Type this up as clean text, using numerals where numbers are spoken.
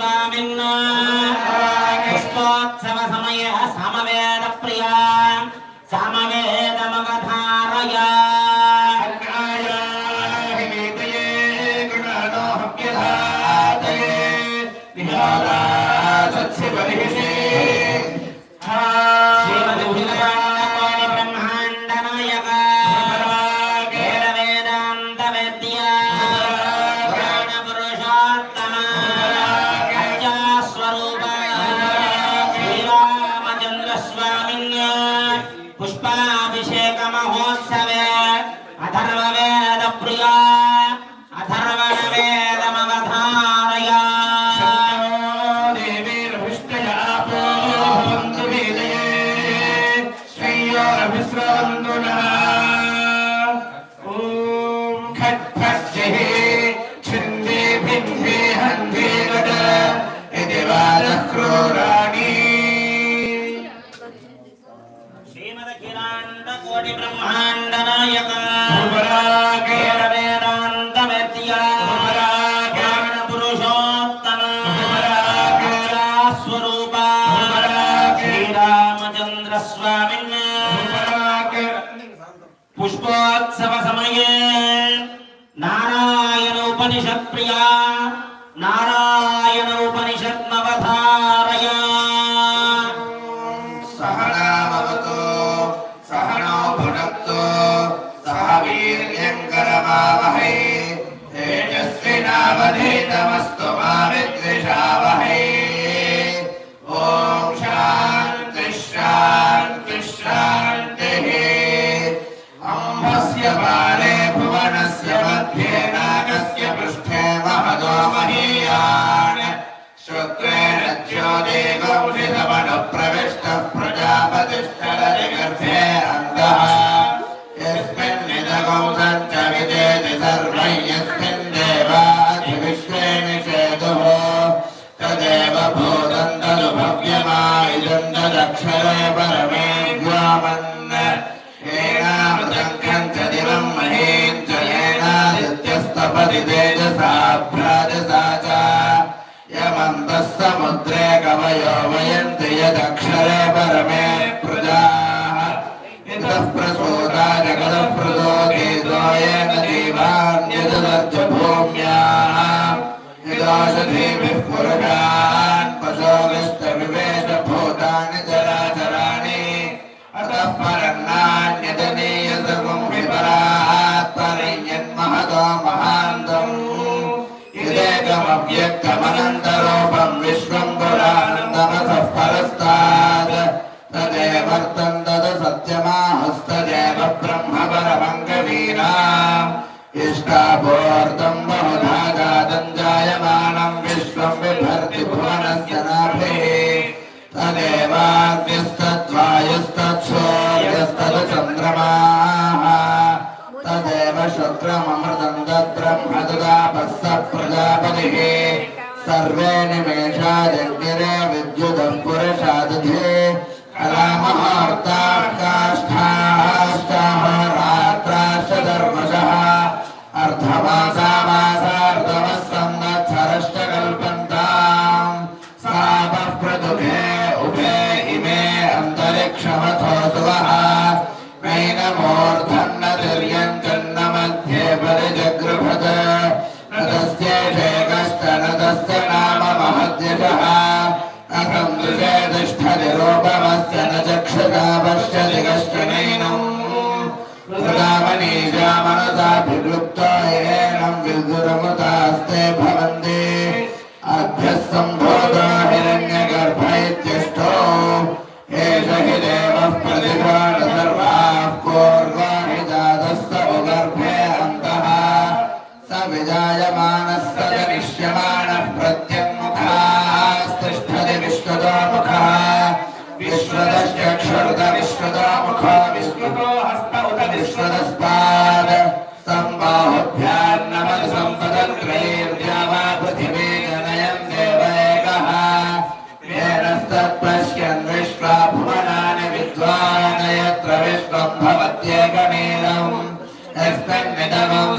स्वामिन् पुष्पोत्सव समय सामवेद प्रिया सामवेदमवधारय पुष्पाभिषेक महोत्सवे अथर्ववेद प्रिया अथर्ववेदमवधारय देवीर्भिष्टयापोऽन्तु वेदये श्रेयोरभिस्रवन्दुनः ॐ खट्फट्जहे छिन्दे भिन्धे हन्धे वद इति वादः क्रूराणि कोटि ब्रह्मांड नायक वेदांत वेद्य ज्ञान पुरुषोत्तम स्वरूप श्री रामचंद्र स्वामिन् पुष्पोत्सव समये नारायण उपनिषत् प्रिया नारायण उपनिषत्मवधारय तेजस्विनावधीतमस्तु मा विद्विषावहै। ॐ शान्ति शान्ति शान्तिः। अम्भस्य पारे भुवनस्य मध्ये नागस्य पृष्ठे महदो महीयान् श्रुत्वेन ज्योतिगंसितमनुप्रविष्टः प्रजापतिष्ठलजगर्भे अन्तः यस्मिन्निदगं सञ्च विजेति सर्वं यस्मिन् देवाधिविश्वे निषेदुः तदेव भूतं तदु भव्यमायिदं तदक्षरे परमे व्योमन् येनामृतं च दिवं महीं च येनादित्यस्तपति तेजसा भ्राजसा च यमन्तः समुद्रे कवयो वयन्ति यदक्षरे परमे प्रजाः इतः प्रसूता जगतः प्रचोदितो येन जीवान्यददर्च भूम्याः यदौषधीभिः पुरुषान् पशोविष्टविवेशभूतानि चराचराणि अतः परन्नान्यदनीयसर्वं विपरात् परियन्महतो महान्तम् इदेकमव्यक्तमनन्तरूपं विश्वं पुरानन्दमसः परस्तात् तदेवर्तं तद सत्यमाहुस्तदेव ब्रह्म परमं कवीनाम् इष्टापूर्तं बहुधा जातं जायमानं विश्वं बिभर्ति भुवनस्य नाभिः तदेवाग्निस्तद्वायुस्तत्सूर्यस्तच्चन्द्रमाः तदेव शुक्रममृतं तद्ब्रह्म तदापः प्रजापतिः सर्वे निमेषा जग्निरे विद्युतः पुरुषादधे कलामहार्ताः काष्ठाश्चाहोरात्राश्च धर्मशः अर्धमासामासार्धमः संवत्सरश्च कल्पन्ताम् सापः प्रदुभे उभे इमे अन्तरिक्षमथो सुवः नैनमूर्धं न तिर्यञ्चन्न मध्ये परिजगृभत न तस्येषे कश्चन तस्य नाम महद्यशः अहं दृशेतिष्ठतिरूपमस्य न चक्षुषा पश्यति कश्चनैनम् रुदामनीषा मनसाभिक्लुप्तो येनं विदुरमुतास्ते भवन्ति अभ्यः सम्भूतो हिरण्यगर्भ इत्यष्टो एष हि देवः प्रतिभाण सर्वाः पूर्वो हि जातस्य उगर्भे अन्तः स विजायमानः स जनिष्यमाणः प्रत्यङ्मुखास्तिष्ठति विश्वतो मुखः विश्वतश्चक्षुरुत विश्वतो मुखो विश्वतो हस्त उत विश्वतस्पाद सम्बाहुभ्यान्नमति सम्पदन्त्रैर्या वा पृथिवी जनयन् देव एकः येनस्तत्पश्यन् विश्वा भुवनानि विद्वान् यत्र विश्वं भवत्येकमेवम् यस्मिन्निदमं